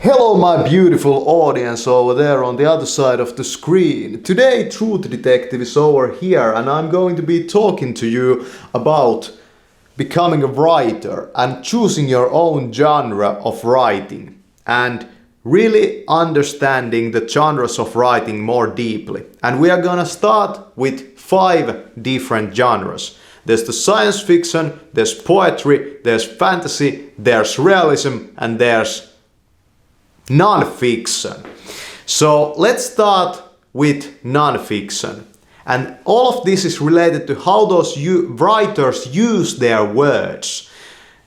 Hello my beautiful audience over there on the other side of the screen. Today Truth Detective is over here and I'm going to be talking to you about becoming a writer and choosing your own genre of writing and really understanding the genres of writing more deeply. And we are gonna start with 5 different genres. There's the science fiction, there's poetry, there's fantasy, there's realism and there's non-fiction. So let's start with non-fiction. And all of this is related to how those writers use their words.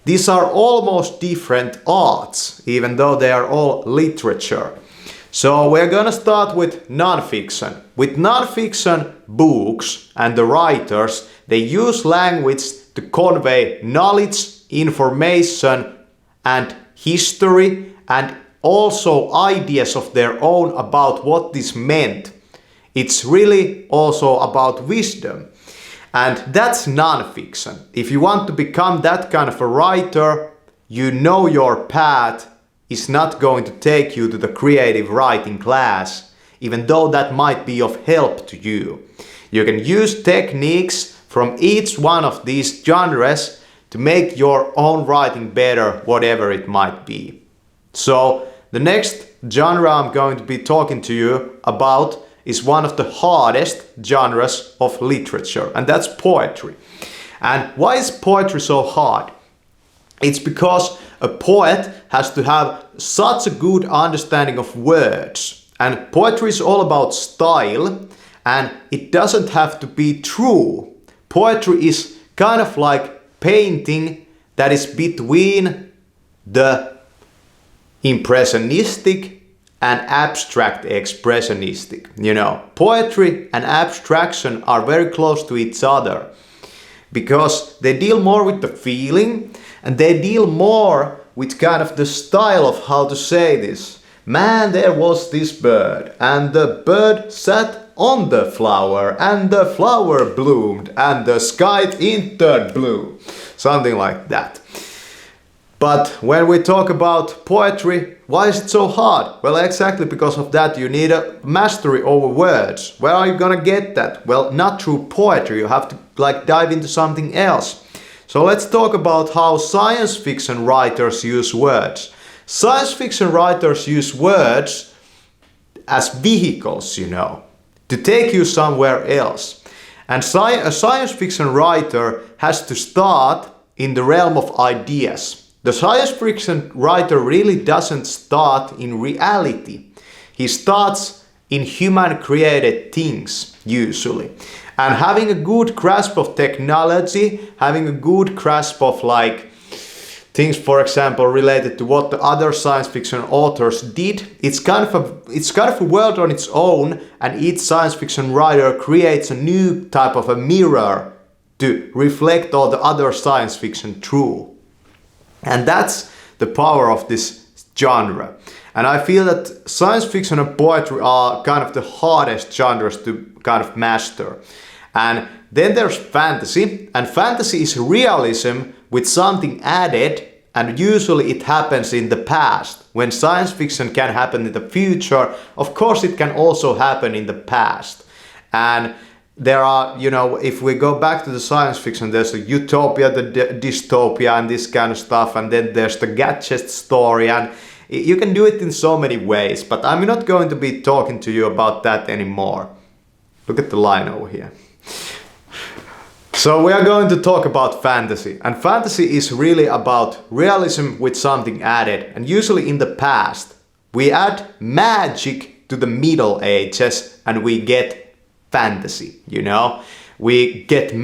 These are almost different arts, even though they are all literature. So we're gonna start with non-fiction. With non-fiction books and the writers, they use language to convey knowledge, information and history and also ideas of their own about what this meant. It's really also about wisdom. And that's non-fiction. If you want to become that kind of a writer, you know your path is not going to take you to the creative writing class, even though that might be of help to you. You can use techniques from each one of these genres to make your own writing better, whatever it might be. So the next genre I'm going to be talking to you about is one of the hardest genres of literature, and that's poetry. And why is poetry so hard? It's because a poet has to have such a good understanding of words. And poetry is all about style, and it doesn't have to be true. Poetry is kind of like painting that is between the impressionistic and abstract expressionistic. You know, poetry and abstraction are very close to each other because they deal more with the feeling and they deal more with kind of the style of how to say this. Man, there was this bird and the bird sat on the flower and the flower bloomed and the sky turned blue. Something like that. But when we talk about poetry, why is it so hard? Well, exactly because of that you need a mastery over words. Where are you gonna get that? Well, not through poetry, you have to dive into something else. So let's talk about how science fiction writers use words. Science fiction writers use words as vehicles, you know, to take you somewhere else. And a science fiction writer has to start in the realm of ideas. The science fiction writer really doesn't start in reality. He starts in human created things, usually. And having a good grasp of technology, having a good grasp of things, for example, related to what the other science fiction authors did, it's kind of a world on its own, and each science fiction writer creates a new type of a mirror to reflect all the other science fiction through. And that's the power of this genre. And I feel that science fiction and poetry are kind of the hardest genres to kind of master. And then there's fantasy, and fantasy is realism with something added, and usually it happens in the past. When science fiction can happen in the future, of course it can also happen in the past. And there are, you know, if we go back to the science fiction, there's the utopia, the dystopia and this kind of stuff, and then there's the gadget story, and you can do it in so many ways, but I'm not going to be talking to you about that anymore. Look at the line over here. So we are going to talk about fantasy, and fantasy is really about realism with something added, and usually in the past we add magic to the Middle Ages and we get fantasy, you know. We get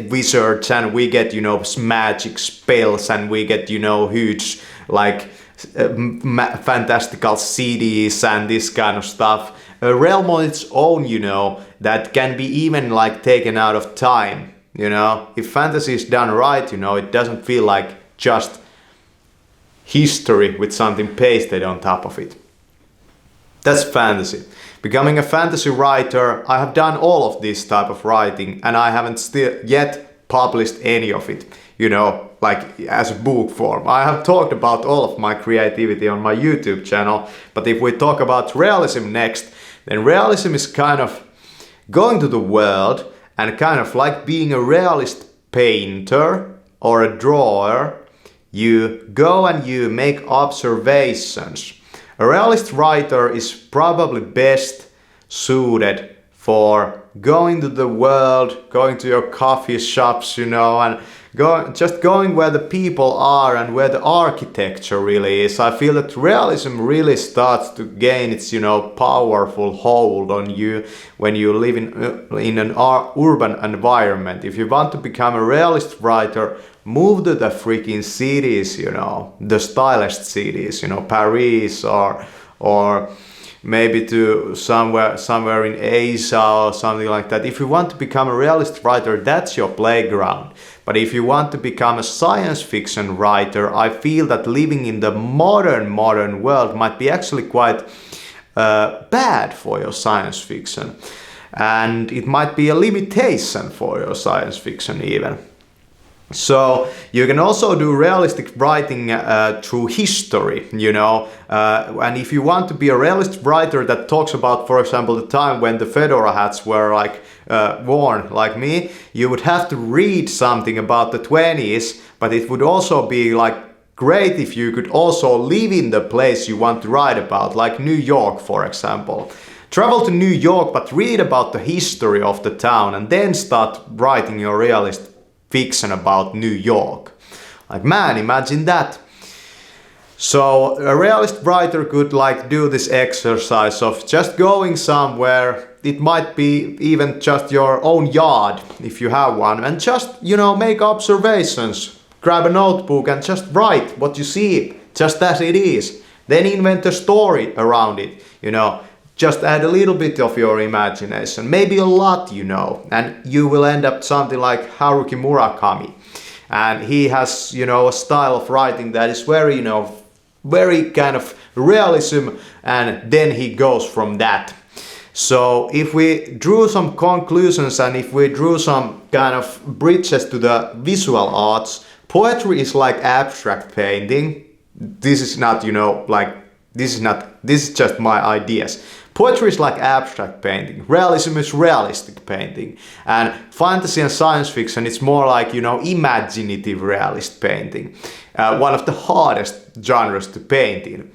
wizards and we get, you know, magic spells and we get, you know, huge fantastical cities and this kind of stuff. A realm on its own, you know, that can be even taken out of time, you know. If fantasy is done right, you know, it doesn't feel like just history with something pasted on top of it. That's fantasy. Becoming a fantasy writer, I have done all of this type of writing and I haven't still yet published any of it. you know, like as a book form. I have talked about all of my creativity on my YouTube channel, but if we talk about realism next, then realism is kind of going to the world and kind of like being a realist painter or a drawer. You go and you make observations. A realist writer is probably best suited for going to the world, going to your coffee shops, you know, and just going where the people are and where the architecture really is. I feel that realism really starts to gain its, you know, powerful hold on you when you live in an urban environment. If you want to become a realist writer, move to the freaking cities, you know, the stylish cities, you know, Paris or maybe to somewhere in Asia or something like that. If you want to become a realist writer, that's your playground. But if you want to become a science fiction writer, I feel that living in the modern world might be actually quite bad for your science fiction. And it might be a limitation for your science fiction even. So you can also do realistic writing through history, you know, and if you want to be a realist writer that talks about, for example, the time when the fedora hats were like worn like me, you would have to read something about the 20s, but it would also be like great if you could also live in the place you want to write about, like New York, for example. Travel to New York, but read about the history of the town and then start writing your realist fiction about New York. Like, man, imagine that. So a realist writer could like do this exercise of just going somewhere. It might be even just your own yard if you have one, and just, you know, make observations. Grab a notebook and just write what you see just as it is. Then invent a story around it, you know. Just add a little bit of your imagination, maybe a lot, you know, and you will end up something like Haruki Murakami. And he has, you know, a style of writing that is very, you know, very kind of realism, and then he goes from that. So if we drew some conclusions and if we drew some kind of bridges to the visual arts, poetry is like abstract painting. This is not, you know, like, this is just my ideas. Poetry is like abstract painting. Realism is realistic painting. And fantasy and science fiction, it's more like, you know, imaginative realist painting. One of the hardest genres to paint in.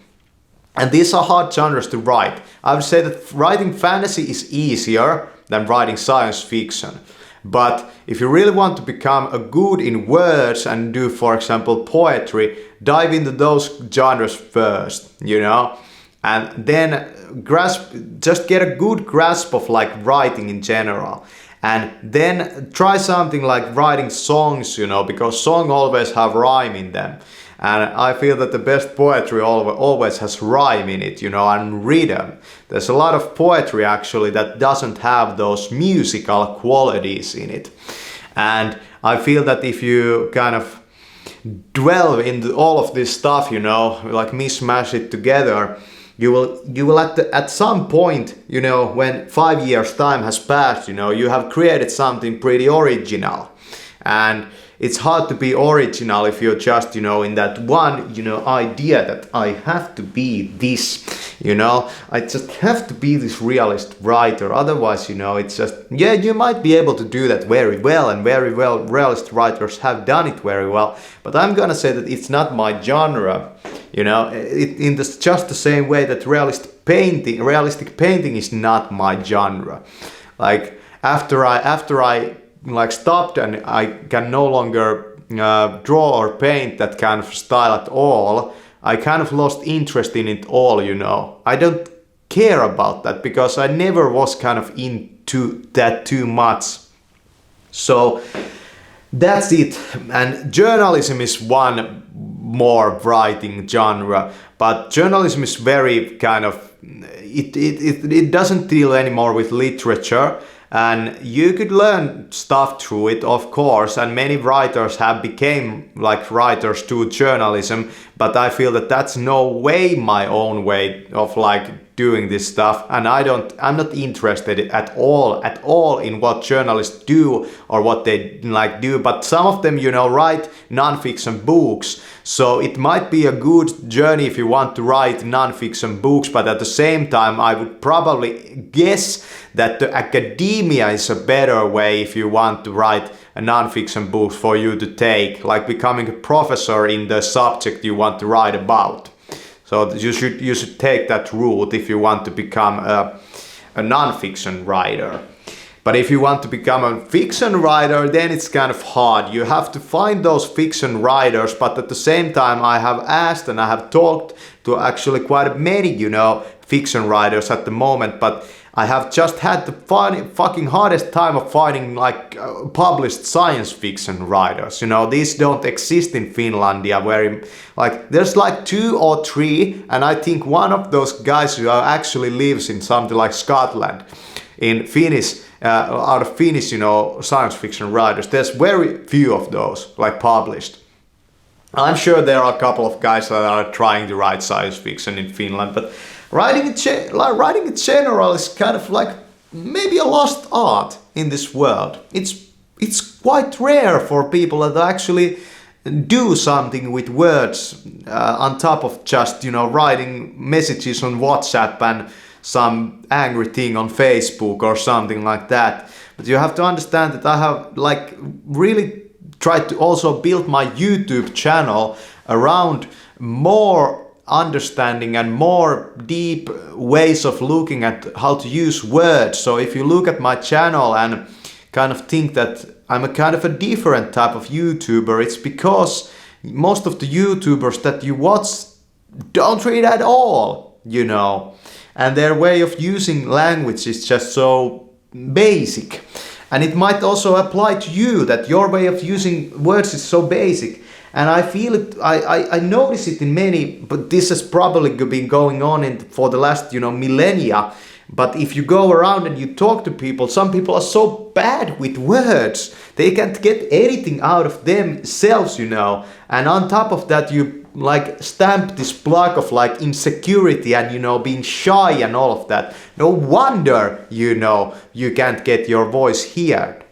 And these are hard genres to write. I would say that writing fantasy is easier than writing science fiction. But if you really want to become a good in words and do, for example, poetry, dive into those genres first, you know, and then just get a good grasp of like writing in general. And then try something like writing songs, you know, because songs always have rhyme in them. And I feel that the best poetry always has rhyme in it, you know, and rhythm. There's a lot of poetry actually that doesn't have those musical qualities in it. And I feel that if you kind of dwell into all of this stuff, you know, like mishmash it together, you will at some point, you know, when 5 years time has passed, you know, you have created something pretty original. And it's hard to be original if you're just, you know, in that one, you know, idea that I have to be this, you know, I just have to be this realist writer. Otherwise, you know, it's just, yeah, you might be able to do that very well, and very well realist writers have done it very well. But I'm gonna say that it's not my genre, you know, just the same way that realistic painting is not my genre. Like after I like stopped and I can no longer draw or paint that kind of style at all, I kind of lost interest in it all, you know. I don't care about that because I never was kind of into that too much. So that's it. And journalism is one more writing genre, but journalism is very kind of, it doesn't deal anymore with literature. And you could learn stuff through it, of course, and many writers have become like writers to journalism, but I feel that that's no way my own way of like doing this stuff, and I'm not interested at all in what journalists do or what they like do, but some of them, you know, write non-fiction books, so it might be a good journey if you want to write non-fiction books, but at the same time I would probably guess that the academia is a better way if you want to write a non-fiction book for you to take, like becoming a professor in the subject you want to write about. So you should take that route if you want to become a non-fiction writer. But if you want to become a fiction writer, then it's kind of hard. You have to find those fiction writers, but at the same time I have asked and I have talked to actually quite many, you know, fiction writers at the moment, but I have just had the fucking hardest time of finding like published science fiction writers. You know, these don't exist in Finlandia, where like there's like 2 or 3, and I think one of those guys who actually lives in something like Scotland, in Finnish, out of Finnish, you know, science fiction writers. There's very few of those like published. I'm sure there are a couple of guys that are trying to write science fiction in Finland, but writing in general is kind of like maybe a lost art in this world. It's quite rare for people that actually do something with words on top of just, you know, writing messages on WhatsApp and some angry thing on Facebook or something like that. But you have to understand that I have like really tried to also build my YouTube channel around more understanding and more deep ways of looking at how to use words. So if you look at my channel and kind of think that I'm a kind of a different type of YouTuber, it's because most of the YouTubers that you watch don't read at all, you know, and their way of using language is just so basic. And it might also apply to you, that your way of using words is so basic. And I feel it, I notice it in many, but this has probably been going on for the last, you know, millennia. But if you go around and you talk to people, some people are so bad with words. They can't get anything out of themselves, you know. And on top of that, you like stamp this block of like insecurity and, you know, being shy and all of that. No wonder, you know, you can't get your voice heard.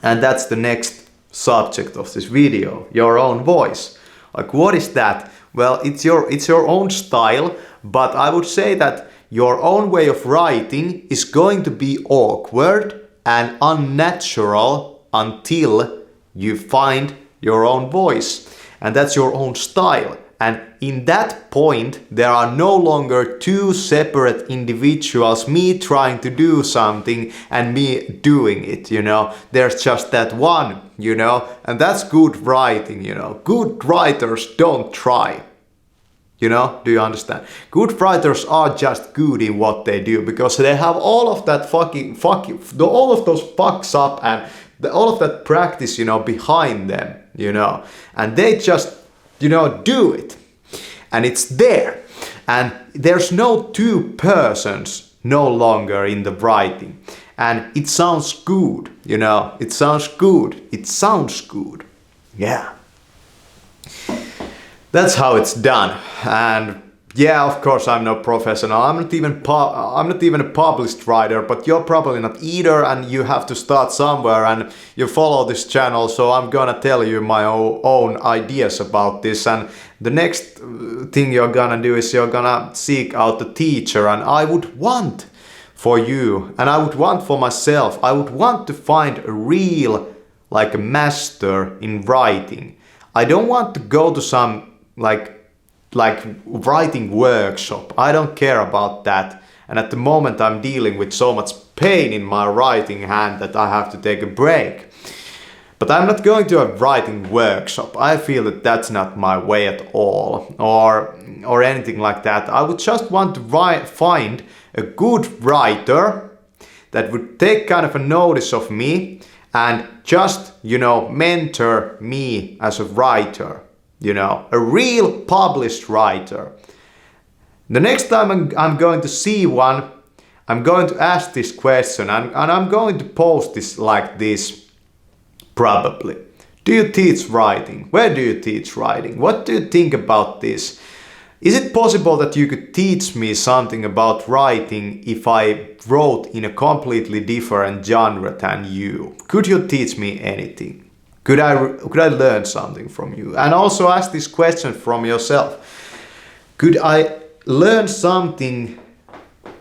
And that's the next subject of this video, your own voice. Like, what is that? Well, it's your own style, but I would say that your own way of writing is going to be awkward and unnatural until you find your own voice. And that's your own style. And in that point, there are no longer 2 separate individuals, me trying to do something and me doing it, you know. There's just that one, you know, and that's good writing, you know. Good writers don't try. You know, do you understand? Good writers are just good in what they do because they have all of that all of those fucks up and all of that practice, you know, behind them, you know, and they just, you know, do it, and it's there, and there's no 2 persons no longer in the writing, and it sounds good, you know, it sounds good, yeah. That's how it's done. And yeah, of course I'm no professional. I'm not even a published writer, but you're probably not either, and you have to start somewhere, and you follow this channel, so I'm gonna tell you my own ideas about this. And the next thing you're gonna do is you're gonna seek out a teacher, and I would want for you, and I would want for myself, I would want to find a real, like a master in writing. I don't want to go to some like writing workshop. I don't care about that. And at the moment I'm dealing with so much pain in my writing hand that I have to take a break. But I'm not going to a writing workshop. I feel that that's not my way at all, or anything like that. I would just want to find a good writer that would take kind of a notice of me and just, you know, mentor me as a writer. You know, a real published writer. The next time I'm going to see one, I'm going to ask this question, and I'm going to post this like this, probably. Do you teach writing? Where do you teach writing? What do you think about this? Is it possible that you could teach me something about writing if I wrote in a completely different genre than you? Could you teach me anything? Could I learn something from you? And also ask this question from yourself. Could I learn something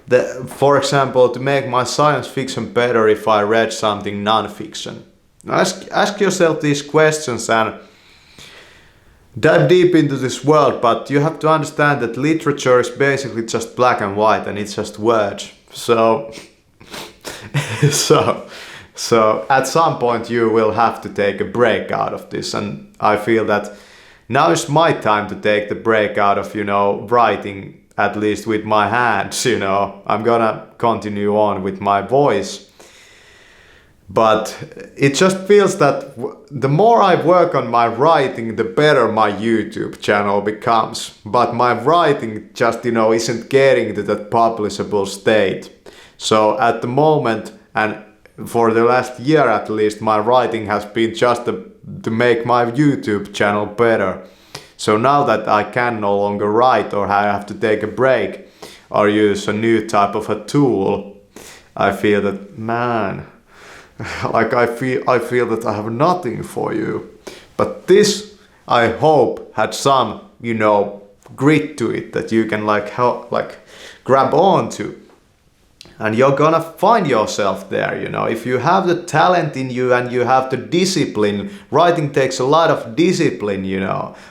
that, for example, to make my science fiction better if I read something non-fiction? Ask yourself these questions and dive deep into this world, but you have to understand that literature is basically just black and white and it's just words. So at some point you will have to take a break out of this, and I feel that now is my time to take the break out of, writing, at least with my hands, I'm gonna continue on with my voice. But it just feels that the more I work on my writing, the better my YouTube channel becomes. But my writing just, isn't getting to that publishable state. So at the moment, and for the last year at least, my writing has been just to make my YouTube channel better. So now that I can no longer write, or I have to take a break or use a new type of a tool, I feel that, man, like I feel that I have nothing for you. But this, I hope, had some, grit to it that you can grab onto. And you're gonna find yourself there, if you have the talent in you and you have the discipline. Writing takes a lot of discipline,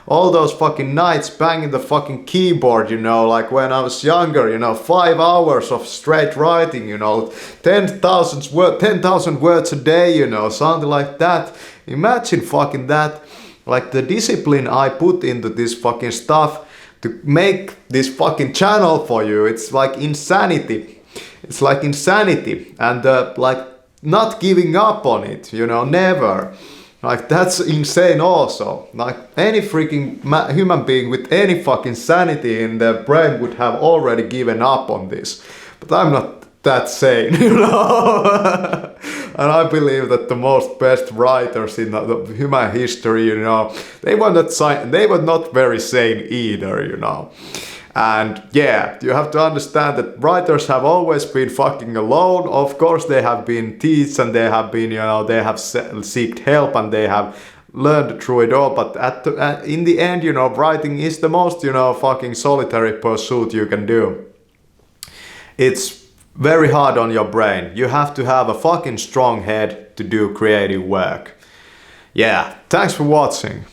all those fucking nights banging the fucking keyboard, like when I was younger, 5 hours of straight writing, 10,000 words a day, something like that. Imagine fucking that, like the discipline I put into this fucking stuff to make this fucking channel for you. It's like insanity. It's like insanity, and not giving up on it, never. Like that's insane also. Like any freaking human being with any fucking sanity in their brain would have already given up on this. But I'm not that sane, And I believe that the most best writers in the human history, they were not very sane either, And yeah, you have to understand that writers have always been fucking alone. Of course, they have been taught and they have been, they have sought help and they have learned through it all. But in the end, writing is the most, fucking solitary pursuit you can do. It's very hard on your brain. You have to have a fucking strong head to do creative work. Yeah, thanks for watching.